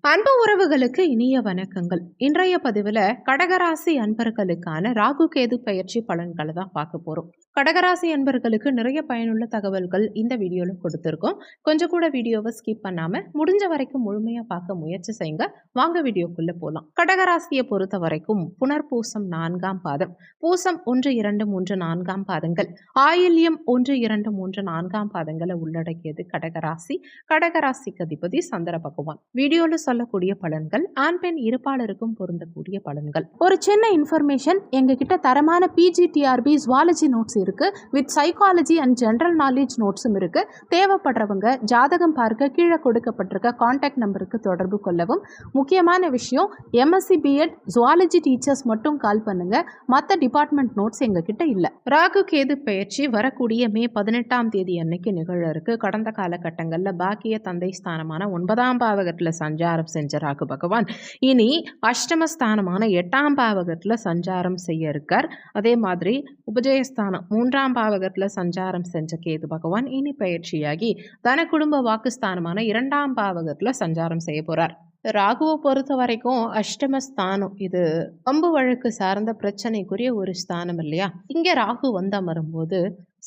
அன்பு உறவுகளுக்கு இனிய வணக்கங்கள். இன்றைய பதிவில் கடகராசி அன்பர்களுக்கான ராகு கேது பயிற்சி பலன்களை தான் பார்க்க போகிறோம். கடகராசி அன்பர்களுக்கு நிறைய பயனுள்ள தகவல்கள் இந்த வீடியோவில் கொடுத்துருக்கோம். கொஞ்சம் கூட வீடியோவை ஸ்கிப் பண்ணாமல் முடிஞ்ச வரைக்கும் முழுமையாக பார்க்க முயற்சி செய்யுங்க. வாங்க வீடியோக்குள்ளே போகலாம். கடகராசியை பொறுத்த வரைக்கும் புனர்பூசம் 4ஆம் பாதம், பூசம் 1, 2, 3, 4ஆம் பாதங்கள், ஆயில்யம் 1, 2, 3, 4ஆம் பாதங்களை உள்ளடக்கியது கடகராசி. கடகராசிக்கு அதிபதி சந்திர பகவான். வீடியோவில் சொல்லக்கூடிய பலன்கள் ஆண் பெண் இருப்பாளருக்கும் பொருந்தக்கூடிய பலன்கள். ஒரு சின்ன இன்ஃபர்மேஷன், எங்ககிட்ட தரமான பிஜிடிஆர்பி ஜுவாலஜி நோட்ஸ் இருக்கு, with psychology and general knowledge நோட்ஸும் இருக்கு. தேவைப்படுறவங்க ஜாதகம் பார்க்க கீழே கொடுக்கப்பட்டிருக்க கான்டாக்ட் நம்பருக்கு தொடர்பு கொள்ளவும். முக்கியமான விஷயம், எம்எஸ்சி பிஎட் ஜுவாலஜி டீச்சர்ஸ் மட்டும் கால் பண்ணுங்க, மற்ற டிபார்ட்மெண்ட் நோட்ஸ் எங்ககிட்ட இல்லை. ராகு கேது பயிற்சி வரக்கூடிய மே 18ஆம் தேதி அன்னைக்கு நிகழ இருக்கு. கடந்த காலகட்டங்களில் பாக்கிய தந்தை ஸ்தானமான 9ஆம் பாவகத்தில் சஞ்சாரம் செஞ்ச ராகு பகவான் இனி அஷ்டமஸ்தானமான 8ஆம் பாவகத்தில் சஞ்சாரம் செய்ய இருக்கார். அதே மாதிரி உபஜயஸ்தானம் 3ஆம் பாவகத்தில் சஞ்சாரம் செஞ்ச கேது பகவான் இனி பயிற்சியாகி தன குடும்ப வாக்குஸ்தானமான 2ஆம் பாவகத்தில் சஞ்சாரம் செய்ய போறார். ராகுவை பொறுத்த வரைக்கும் அஷ்டமஸ்தானம் இது பம்பு வழக்கு சார்ந்த பிரச்சனைக்குரிய ஒரு ஸ்தானம் இல்லையா. இங்கே ராகு வந்து அமரும்போது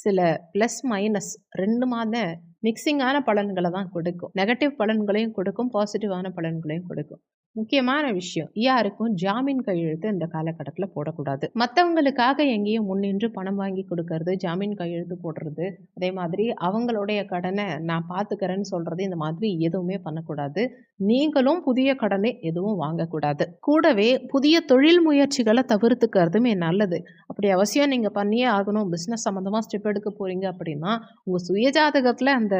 சில ப்ளஸ் மைனஸ் ரெண்டுமான மிக்சிங்கான பலன்களை தான் கொடுக்கும். நெகட்டிவ் பலன்களையும் கொடுக்கும், பாசிட்டிவான பலன்களையும் கொடுக்கும். முக்கியமான விஷயம், யாருக்கும் ஜாமீன் கையெழுத்து இந்த காலகட்டத்தில் போடக்கூடாது. மற்றவங்களுக்காக எங்கேயும் முன்னின்று பணம் வாங்கி கொடுக்கறது, ஜாமீன் கையெழுத்து போடுறது, அதே மாதிரி அவங்களுடைய கடனை நான் பார்த்துக்கிறேன்னு சொல்றது, இந்த மாதிரி எதுவுமே பண்ணக்கூடாது. நீங்களும் புதிய கடனை எதுவும் வாங்கக்கூடாது. கூடவே புதிய தொழில் முயற்சிகளை தவிர்த்துக்கிறதுமே நல்லது. அப்படி அவசியம் நீங்கள் பண்ணியே ஆகணும், பிஸ்னஸ் சம்மந்தமாக ஸ்டெப் எடுக்க போகிறீங்க அப்படின்னா உங்கள் சுயஜாதகத்தில் அந்த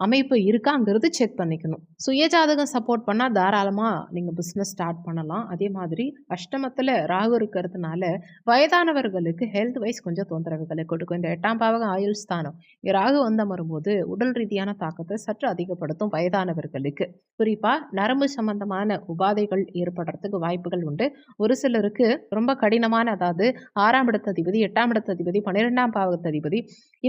அமைப்பு இருக்காங்கிறது செக் பண்ணிக்கணும். சுயஜாதகம் சப்போர்ட் பண்ணால் தாராளமாக நீங்கள் பிஸ்னஸ் ஸ்டார்ட் பண்ணலாம். அதே மாதிரி அஷ்டமத்தில் ராகு இருக்கிறதுனால வயதானவர்களுக்கு ஹெல்த் வைஸ் கொஞ்சம் தொந்தரவுகளை கொடுக்கும். இந்த 8ஆம் பாவகம் ஆயுள் ஸ்தானம் ராகு வந்து வரும்போது உடல் ரீதியான தாக்கத்தை சற்று அதிகப்படுத்தும். வயதானவர்களுக்கு குறிப்பாக நரம்பு சம்பந்தமான உபாதைகள் ஏற்படுறதுக்கு வாய்ப்புகள் உண்டு. ஒரு சிலருக்கு ரொம்ப கடினமான, அதாவது 6ஆம் இடத்ததிபதி, 8ஆம் இடத்ததிபதி, 12ஆம் பாவகத்ததிபதி,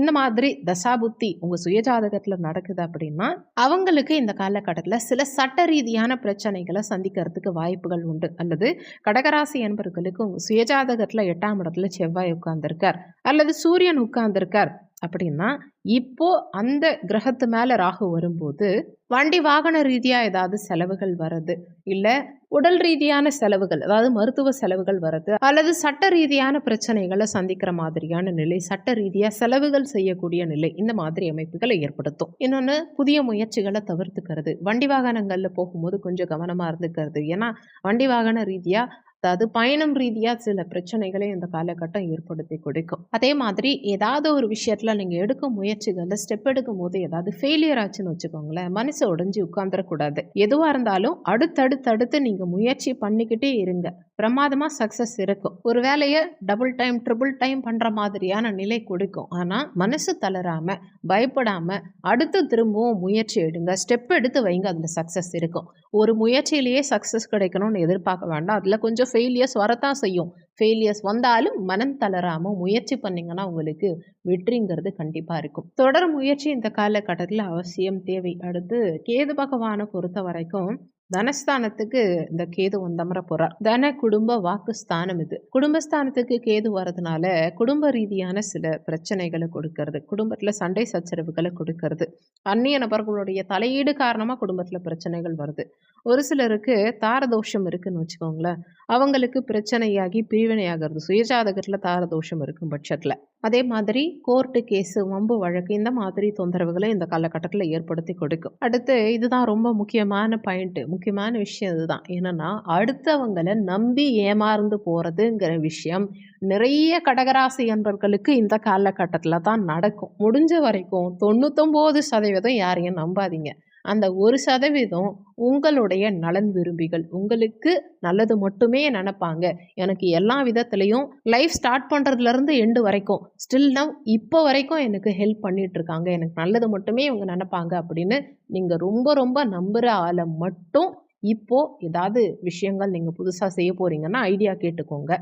இந்த மாதிரி தசாபுத்தி உங்கள் சுயஜாதகத்தில் நடக்குது அப்படின்னா அவங்களுக்கு இந்த காலகட்டத்தில் சில சட்ட ரீதியான பிரச்சனைகளை சந்திக்கிறதுக்கு வாய்ப்புகள் உண்டு. அல்லது கடகராசி என்பவர்களுக்கு சுயஜாதகத்தில் 8ஆம் இடத்துல செவ்வாய் உட்கார்ந்திருக்கார் அல்லது சூரியன் உட்கார்ந்திருக்கார் அப்படின்னா இப்போ அந்த கிரகத்து மேலே ராகு வரும்போது வண்டி வாகன ரீதியாக ஏதாவது செலவுகள் வருது, இல்லை உடல் ரீதியான செலவுகள், அதாவது மருத்துவ செலவுகள் வருது, அல்லது சட்ட ரீதியான பிரச்சனைகளை சந்திக்கிற மாதிரியான நிலை, சட்ட ரீதியாக செலவுகள் செய்யக்கூடிய நிலை, இந்த மாதிரி அமைப்புகளை ஏற்படுத்தும். இன்னொன்று, புதிய முயற்சிகளை தவிர்த்துக்கிறது. வண்டி வாகனங்களில் போகும்போது கொஞ்சம் கவனமாக இருந்துக்கிறது. ஏன்னா வண்டி வாகன ரீதியாக, அதாவது பயணம் ரீதியாக சில பிரச்சனைகளை இந்த காலகட்டம் ஏற்படுத்தி கொடுக்கும். அதே மாதிரி ஏதாவது ஒரு விஷயத்தில் நீங்கள் எடுக்கும் முயற்சிகளில் ஸ்டெப் எடுக்கும் போது ஏதாவது ஃபெயிலியர் ஆச்சுன்னு வச்சுக்கோங்களேன், மனசு உடைஞ்சி உட்கார்ந்துடக்கூடாது. எதுவாக இருந்தாலும் அடுத்தடுத்து நீங்கள் முயற்சி பண்ணிக்கிட்டே இருங்க, பிரமாதமாக சக்ஸஸ் இருக்கும். ஒரு வேலையை டபுள் டைம் ட்ரிபிள் டைம் பண்ணுற மாதிரியான நிலை கொடுக்கும். ஆனால் மனசு தளராமல் பயப்படாமல் அடுத்து திரும்பவும் முயற்சி எடுங்க, ஸ்டெப் எடுத்து வைங்க, அதில் சக்ஸஸ் இருக்கும். ஒரு முயற்சியிலேயே சக்ஸஸ் கிடைக்கணும்னு எதிர்பார்க்க வேண்டாம். அதில் கொஞ்சம் ஃபெயிலியர்ஸ் வரத்தான் செய்யும். ஃபெயிலியர்ஸ் வந்தாலும் மனம் தளராமல் முயற்சி பண்ணிங்கன்னா உங்களுக்கு வெற்றிங்கிறது கண்டிப்பாக இருக்கும். தொடர் முயற்சி இந்த காலகட்டத்தில் அவசியம் தேவை. அடுத்து கேது பகவானை பொறுத்த வரைக்கும் தனஸ்தானத்துக்கு இந்த கேது வந்தமர போறார். தன குடும்ப வாக்குஸ்தானம் இது. குடும்பஸ்தானத்துக்கு கேது வரதுனால குடும்ப ரீதியான சில பிரச்சனைகளை கொடுக்கறது, குடும்பத்தில் சண்டை சச்சரவுகளை கொடுக்கறது, அந்நிய நபர்களுடைய தலையீடு காரணமாக குடும்பத்தில் பிரச்சனைகள் வருது. ஒரு சிலருக்கு தாரதோஷம் இருக்குன்னு வச்சுக்கோங்களேன், அவங்களுக்கு பிரச்சனையாகி பிரிவினையாகிறது சுயஜாதகத்தில் தாரதோஷம் இருக்கும் பட்சத்தில். அதே மாதிரி கோர்ட்டு கேஸு, வம்பு வழக்கு, இந்த மாதிரி தொந்தரவுகளை இந்த காலகட்டத்தில் ஏற்படுத்தி கொடுக்கும். அடுத்து இதுதான் ரொம்ப முக்கியமான பாயிண்ட்டு, முக்கியமான விஷயம் இதுதான். என்னன்னா, அடுத்தவங்களை நம்பி ஏமாந்து போகிறதுங்கிற விஷயம் நிறைய கடகராசி என்பவர்களுக்கு இந்த காலகட்டத்தில் தான் நடக்கும். முடிஞ்ச வரைக்கும் 99% யாரையும் நம்பாதீங்க. அந்த 1% உங்களுடைய நலன் விரும்பிகள், உங்களுக்கு நல்லது மட்டுமே நினைப்பாங்க. எனக்கு எல்லா விதத்துலையும் லைஃப் ஸ்டார்ட் பண்ணுறதுலேருந்து எண்டு வரைக்கும் ஸ்டில் நவ் இப்போ வரைக்கும் எனக்கு ஹெல்ப் பண்ணிட்டு இருக்காங்க, எனக்கு நல்லது மட்டுமே இவங்க நினைப்பாங்க அப்படின்னு நீங்கள் ரொம்ப நம்புகிற ஆளை மட்டும் இப்போது ஏதாவது விஷயங்கள் நீங்கள் புதுசாக செய்ய போகிறீங்கன்னா ஐடியா கேட்டுக்கோங்க.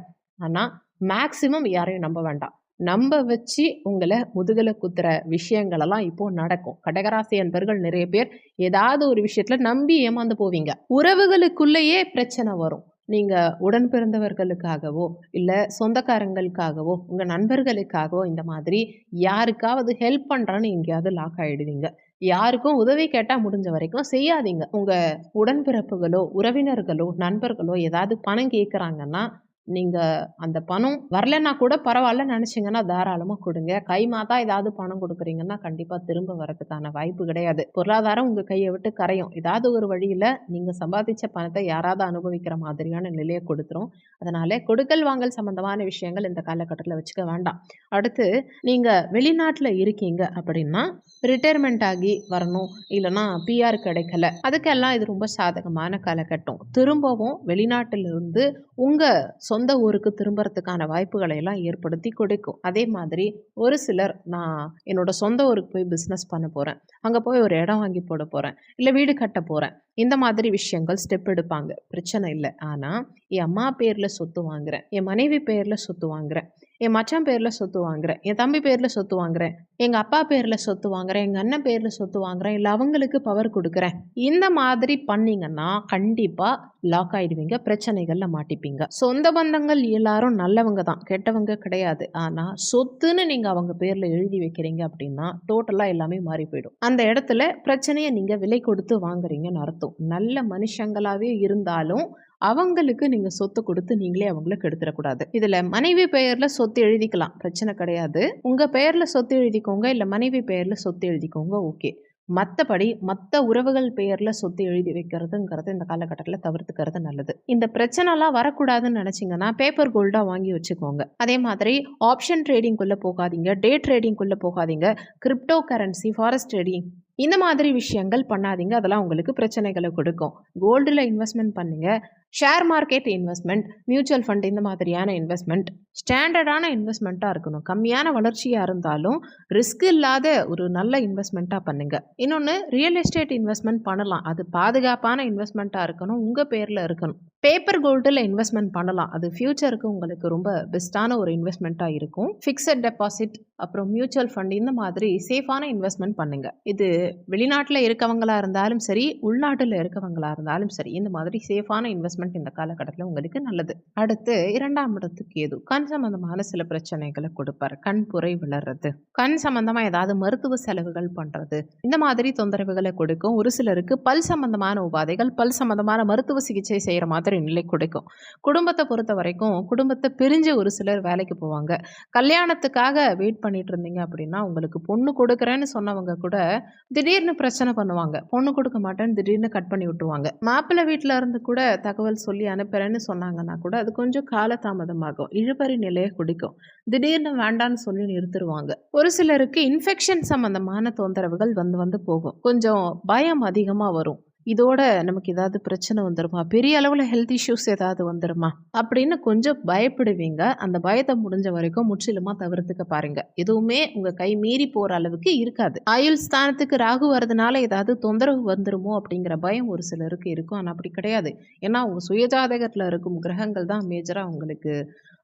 ஆனால் மேக்சிமம் யாரையும் நம்ப வேண்டாம். நம்ப வச்சு உங்கள முதுகுல குத்துற விஷயங்களெல்லாம் இப்போ நடக்கும். கடகராசி அன்பர்கள் நிறைய பேர் ஏதாவது ஒரு விஷயத்துல நம்பி ஏமாந்து போவீங்க. உறவுகளுக்குள்ளேயே பிரச்சனை வரும். நீங்க உடன் பிறந்தவர்களுக்காகவோ, இல்ல சொந்தக்காரங்களுக்காகவோ, உங்க நண்பர்களுக்காகவோ இந்த மாதிரி யாருக்காவது ஹெல்ப் பண்றேன்னு எங்கேயாவது லாக் ஆயிடுவீங்க. யாருக்கும் உதவி கேட்டா முடிஞ்ச வரைக்கும் செய்யாதீங்க. உங்க உடன்பிறப்புகளோ, உறவினர்களோ, நண்பர்களோ ஏதாவது பணம் கேட்குறாங்கன்னா, நீங்க அந்த பணம் வரலன்னா கூட பரவாயில்லன்னு நினைச்சீங்கன்னா தாராளமா குடுங்க. கைமாத்தா ஏதாவது பணம் குடுக்குறீங்கன்னா, கண்டிப்பா திரும்ப வரதுக்கான வாய்ப்பு கிடையாது. பொருளாதாரம் உங்க கைய விட்டு கரையும். ஏதாவது ஒரு வழியில நீங்க சம்பாதிச்ச பணத்த யாராவது அனுபவிக்கிற மாதிரியான நிலைய கொடுத்துரும். அதனால கொடுக்கல் வாங்கல் சம்பந்தமான விஷயங்கள் இந்த காலகட்டத்தில வச்சுக்க வேண்டாம். அடுத்து நீங்க வெளிநாட்ல இருக்கீங்க அப்படின்னா, ரிட்டயர்மெண்ட் ஆகி வரணும். இல்லன்னா பிஆர் கிடைக்கல. அதுக்கெல்லாம் இது ரொம்ப சாதகமான காலகட்டம். திரும்பவும் வெளிநாட்டிலிருந்து உங்க சொந்த ஊருக்கு திரும்புறதுக்கான வாய்ப்புகளை எல்லாம் ஏற்படுத்தி கொடுக்கும். அதே மாதிரி ஒரு சிலர் நான் என்னோட சொந்த ஊருக்கு போய் பிஸ்னஸ் பண்ண போறேன். அங்க போய் ஒரு இடம் வாங்கி போட போறேன். இல்ல வீடு கட்ட போறேன். இந்த மாதிரி விஷயங்கள் ஸ்டெப் எடுப்பாங்க. பிரச்சனை இல்ல. ஆனா என் அம்மா பேர்ல சொத்து வாங்குறேன். என் மனைவி பேர்ல சொத்து வாங்குறேன். என் மச்சான் பேர்ல சொத்து வாங்குறேன். என் தம்பி பேர்ல சொத்து வாங்குறேன். எங்க அப்பா பேர்ல சொத்து வாங்குறேன். எங்க அண்ணன் பேர்ல சொத்து வாங்குறேன். இல்ல அவங்களுக்கு பவர் குடுக்குறேன். இந்த மாதிரி பண்ணீங்கன்னா கண்டிப்பா லாக் ஆயிடுவீங்க. பிரச்சனைகள்ல மாட்டிப்பீங்க. சொந்த பந்தங்கள் எல்லாரும் நல்லவங்க தான். கெட்டவங்க கிடையாது. ஆனா சொத்துன்னு நீங்க அவங்க பேர்ல எழுதி வைக்கிறீங்க அப்படின்னா டோட்டலா எல்லாமே மாறி போயிடும். அந்த இடத்துல பிரச்சனைய நீங்க விலை கொடுத்து வாங்குறீங்கன்னு அர்த்தம். நல்ல மனுஷங்களாவே இருந்தாலும் அவங்களுக்கு நீங்க சொத்து கொடுத்து நீங்களே அவங்கள கெடுத்துடக்கூடாது. இதுல மனைவி பெயர்ல சொத்து எழுதிக்கலாம். பிரச்சனை கிடையாது. உங்க பெயர்ல சொத்து எழுதிக்கோங்க. இல்ல மனைவி பெயர்ல சொத்து எழுதிக்கோங்க. ஓகே. மத்தபடி மத்த உறவுகள் பெயர்ல சொத்து எழுதி வைக்கிறதுங்கிறது இந்த காலகட்டத்துல தவிர்த்துக்கிறது நல்லது. இந்த பிரச்சனைலாம் வரக்கூடாதுன்னு நினைச்சீங்கன்னா பேப்பர் கோல்டா வாங்கி வச்சுக்கோங்க. அதே மாதிரி ஆப்ஷன் ட்ரேடிங்குள்ள போகாதீங்க. டே ட்ரேடிங்குள்ள போகாதீங்க. கிரிப்டோ கரன்சி, ஃபாரெக்ஸ் ட்ரேடிங் இந்த மாதிரி விஷயங்கள் பண்ணாதீங்க. அதெல்லாம் உங்களுக்கு பிரச்சனைகளை கொடுக்கும். கோல்டுல இன்வெஸ்ட்மெண்ட் பண்ணுங்க. Share market investment, mutual fund இந்த மாதிரியான இன்வெஸ்ட்மெண்ட் ஸ்டாண்டர்டான இன்வெஸ்ட்மெண்ட்டாக இருக்கணும். கம்மியான வளர்ச்சியாக இருந்தாலும் ரிஸ்க் இல்லாத ஒரு நல்ல இன்வெஸ்ட்மெண்ட்டாக பண்ணுங்க. இன்னொன்று ரியல் எஸ்டேட் இன்வெஸ்ட்மெண்ட் பண்ணலாம். அது பாதுகாப்பான இன்வெஸ்ட்மெண்ட்டாக இருக்கணும். உங்கள் பேரில் இருக்கணும். பேப்பர் கோல்டில் இன்வெஸ்ட்மெண்ட் பண்ணலாம். அது ஃபியூச்சருக்கு உங்களுக்கு ரொம்ப பெஸ்ட்டான ஒரு இன்வெஸ்ட்மெண்ட்டாக இருக்கும். ஃபிக்ஸட் டெபாசிட், அப்புறம் மியூச்சுவல் ஃபண்ட் இந்த மாதிரி சேஃபான இன்வெஸ்ட்மெண்ட் பண்ணுங்க. இது வெளிநாட்டில் இருக்கவங்களா இருந்தாலும் சரி, உள்நாட்டில் இருக்கவங்களா இருந்தாலும் சரி, இந்த மாதிரி சேஃபான இன்வெஸ்ட்மெண்ட் இந்த காலகட்டத்தில் உங்களுக்கு நல்லது. அடுத்து 2ஆம் இடத்துக்கு கேது. கண் சம்பந்தமான சில பிரச்சனைகளை கொடுப்பாரு. கண் புரை விளறது, கண் சம்பந்தமா ஏதாவது மருத்துவ செலவுகள் பண்றது, இந்த மாதிரி தொந்தரவுகளை கொடுக்கும். ஒரு சிலருக்கு பல் சம்பந்தமான உபாதைகள், பல் சம்பந்தமான மருத்துவ சிகிச்சை செய்யற மாதிரி நிலை கொடுக்கும். குடும்பத்தை பொறுத்த வரைக்கும் குடும்பத்தை பிரிஞ்சு ஒரு சிலர் வேலைக்கு போவாங்க. கல்யாணத்துக்காக வெயிட் பண்ணிட்டு இருந்தீங்க அப்படின்னா உங்களுக்கு பொண்ணு கொடுக்குறேன்னு சொன்னவங்க கூட திடீர்னு பிரச்சனை பண்ணுவாங்க. பொண்ணு கொடுக்க மாட்டேன்னு திடீர்னு கட் பண்ணி விட்டுருவாங்க. மாப்பிள்ளை வீட்டுல இருந்து கூட தகவல் சொல்லி அனுப்புறேன்னு சொன்னாங்கன்னா கூட அது கொஞ்சம் காலதாமதமாகும். இழுபறி நிலையை குடிக்கும். திடீர்னு வேண்டான்னு சொல்லி நிறுத்திடுவாங்க. ஒரு சிலருக்கு இன்ஃபெக்ஷன் சம்பந்தமான தொந்தரவுகள் வந்து வந்து போகும். கொஞ்சம் பயம் அதிகமா வரும். இதோட நமக்கு ஏதாவது பிரச்சனை வந்துருமா, பெரிய அளவுல ஹெல்த் இஷ்யூஸ் ஏதாவது வந்துருமா அப்படின்னு கொஞ்சம் பயப்படுவீங்க. அந்த பயத்தை முடிஞ்ச வரைக்கும் முற்றிலுமா தவிர்த்துக்க பாருங்க. எதுவுமே உங்க கை மீறி போற அளவுக்கு இருக்காது. ஆயுள் ஸ்தானத்துக்கு ராகு வரதுனால ஏதாவது தொந்தரவு வந்துருமோ அப்படிங்கிற பயம் ஒரு சிலருக்கு இருக்கும். ஆனா அப்படி கிடையாது. ஏன்னா உங்க சுயஜாதகத்துல இருக்கும் கிரகங்கள் தான் மேஜரா உங்களுக்கு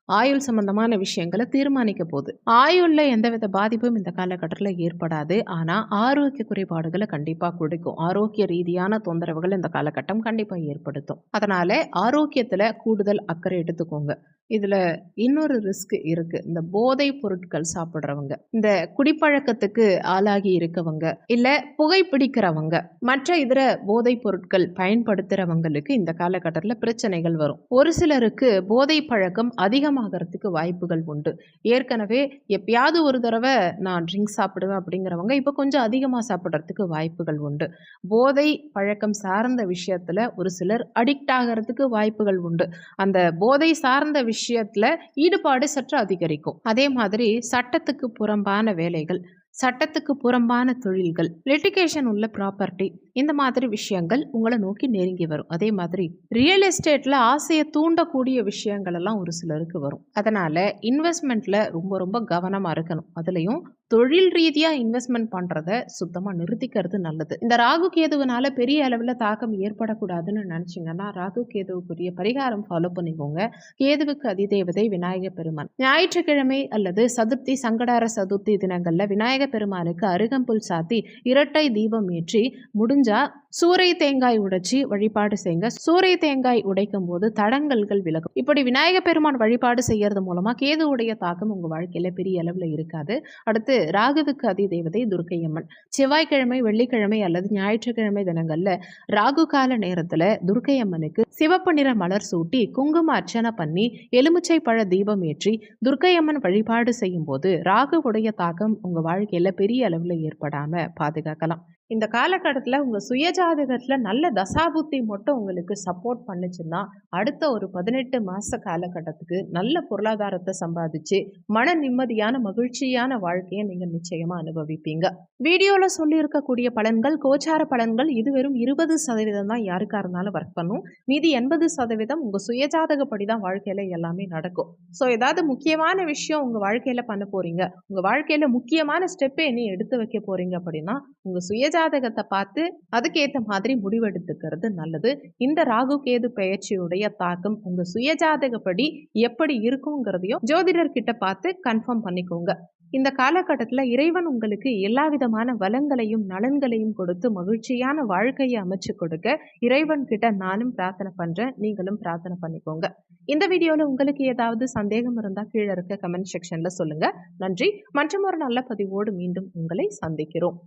ஆயுள் சம்பந்தமான விஷயங்களை தீர்மானிக்க போகுது. ஆயுள்ல எந்தவித பாதிப்பும் இந்த காலகட்டத்தில் ஏற்படாது. ஆனா ஆரோக்கிய குறைபாடுகளை கண்டிப்பா கொடுக்கும். ஆரோக்கிய ரீதியான தொந்தரவுகள் இந்த காலகட்டம் கண்டிப்பா ஏற்படுத்தும். அதனால ஆரோக்கியத்துல கூடுதல் அக்கறை எடுத்துக்கோங்க. இதுல இன்னொரு ரிஸ்க் இருக்கு. இந்த போதை பொருட்கள் சாப்பிடுறவங்க, இந்த குடிப்பழக்கத்துக்கு ஆளாகி இருக்கவங்க, இல்ல புகைப்பிடிக்கிறவங்க, மற்ற இதர போதை பொருட்கள் பயன்படுத்துறவங்களுக்கு இந்த காலகட்டத்தில் பிரச்சனைகள் வரும். ஒரு சிலருக்கு போதை பழக்கம் அதிகமாகறதுக்கு வாய்ப்புகள் உண்டு. ஏற்கனவே எப்பயாவது ஒரு தடவை நான் ட்ரிங்க்ஸ் சாப்பிடுவேன் அப்படிங்கிறவங்க இப்போ கொஞ்சம் அதிகமாக சாப்பிட்றதுக்கு வாய்ப்புகள் உண்டு. போதை பழக்கம் சார்ந்த விஷயத்துல ஒரு சிலர் அடிக்ட் ஆகிறதுக்கு வாய்ப்புகள் உண்டு. அந்த போதை சார்ந்த விஷயத்துல ஈடுபாடு சற்று அதிகரிக்கும். அதே மாதிரி சட்டத்துக்கு புறம்பான வேலைகள், சட்டத்துக்கு புறம்பான தொழில்கள், லிட்டிகேஷன் உள்ள ப்ராப்பர்ட்டி இந்த மாதிரி விஷயங்கள் உங்களை நோக்கி நெருங்கி வரும். அதே மாதிரி ரியல் எஸ்டேட்ல ஆசையை தூண்டக்கூடிய விஷயங்கள் எல்லாம் ஒரு சிலருக்கு வரும். அதனால இன்வெஸ்ட்மெண்ட்ல ரொம்ப ரொம்ப கவனமா இருக்கணும். அதுலயும் தொழில் ரீதியா இன்வெஸ்ட்மெண்ட் பண்றத சுத்தமா நிறுத்திக்கிறது நல்லது. இந்த ராகு கேதுவினால பெரிய அளவுல தாக்கம் ஏற்படக்கூடாதுன்னு நினைச்சீங்கன்னா, ராகு கேதுவுக்குரிய பரிகாரம் ஃபாலோ பண்ணிக்கோங்க. கேதுவுக்கு அதிதேவதை விநாயக பெருமான். ஞாயிற்றுக்கிழமை அல்லது சதுர்த்தி, சங்கடார சதுர்த்தி தினங்கள்ல விநாயக பெருமானுக்கு அருகம்புல் சாத்தி இரட்டை தீபம் ஏற்றி முடிஞ்சா சூறை தேங்காய் உடைச்சி வழிபாடு செய்யுங்க. சூறை தேங்காய் உடைக்கும் போது தடங்கல்கள் விலகும். இப்படி விநாயக பெருமான் வழிபாடு செய்யறது மூலமா கேதுவுடைய தாக்கம் உங்க வாழ்க்கையில பெரிய அளவுல இருக்காது. அடுத்து ராகுவுக்கு அதிதேவதை துர்க்கை அம்மன். செவ்வாய்க்கிழமை, வெள்ளிக்கிழமை அல்லது ஞாயிற்றுக்கிழமை தினங்கள்ல ராகு கால நேரத்துல துர்க்கை அம்மனுக்கு சிவப்பு நிற மலர் சூட்டி குங்கும அர்ச்சனை பண்ணி எலுமிச்சை பழ தீபம் ஏற்றி துர்க்கை அம்மன் வழிபாடு செய்யும் போது ராகுவுடைய தாக்கம் உங்க வாழ்க்கையில பெரிய அளவுல ஏற்படாம பாதுகாக்கலாம். இந்த காலகட்டத்தில் உங்கள் சுயஜாதகத்தில் நல்ல தசாபுத்தி மட்டும் உங்களுக்கு சப்போர்ட் பண்ணுச்சுன்னா அடுத்த ஒரு 18 மாத காலகட்டத்துக்கு நல்ல பொருளாதாரத்தை சம்பாதிச்சு மன நிம்மதியான மகிழ்ச்சியான வாழ்க்கையை நீங்கள் நிச்சயமாக அனுபவிப்பீங்க. வீடியோவில் சொல்லியிருக்கக்கூடிய பலன்கள் கோச்சார பலன்கள். இது வெறும் 20% தான் யாருக்காக இருந்தாலும் ஒர்க் பண்ணும். மீதி 80% உங்கள் சுயஜாதகப்படி தான் வாழ்க்கையில் எல்லாமே நடக்கும். ஸோ ஏதாவது முக்கியமான விஷயம் உங்கள் வாழ்க்கையில் பண்ண போகிறீங்க, உங்கள் வாழ்க்கையில் முக்கியமான ஸ்டெப்பை நீ எடுத்து வைக்க போகிறீங்க அப்படின்னா உங்கள் சுயஜாதகத்தை பார்த்து அதுக்கேற்ற மாதிரி முடிவெடுத்துக்கிறது நல்லது. இந்த ராகு கேது பெயர்ச்சியுடைய தாக்கம் உங்க சுயஜாதகப்படி எப்படி இருக்குங்கிறதையும் ஜோதிடர்கிட்ட பார்த்து கன்ஃபார்ம் பண்ணிக்கோங்க. இந்த காலகட்டத்தில் இறைவன் உங்களுக்கு எல்லா விதமான வளங்களையும் நலன்களையும் கொடுத்து மகிழ்ச்சியான வாழ்க்கையை அமைச்சு கொடுக்க இறைவன் கிட்ட நானும் பிரார்த்தனை பண்றேன், நீங்களும் பிரார்த்தனை பண்ணிக்கோங்க. இந்த வீடியோல உங்களுக்கு ஏதாவது சந்தேகம் இருந்தா கீழே இருக்க கமெண்ட் செக்ஷன்ல சொல்லுங்க. நன்றி. மற்றும் ஒரு நல்ல பதிவோடு மீண்டும் உங்களை சந்திக்கிறோம்.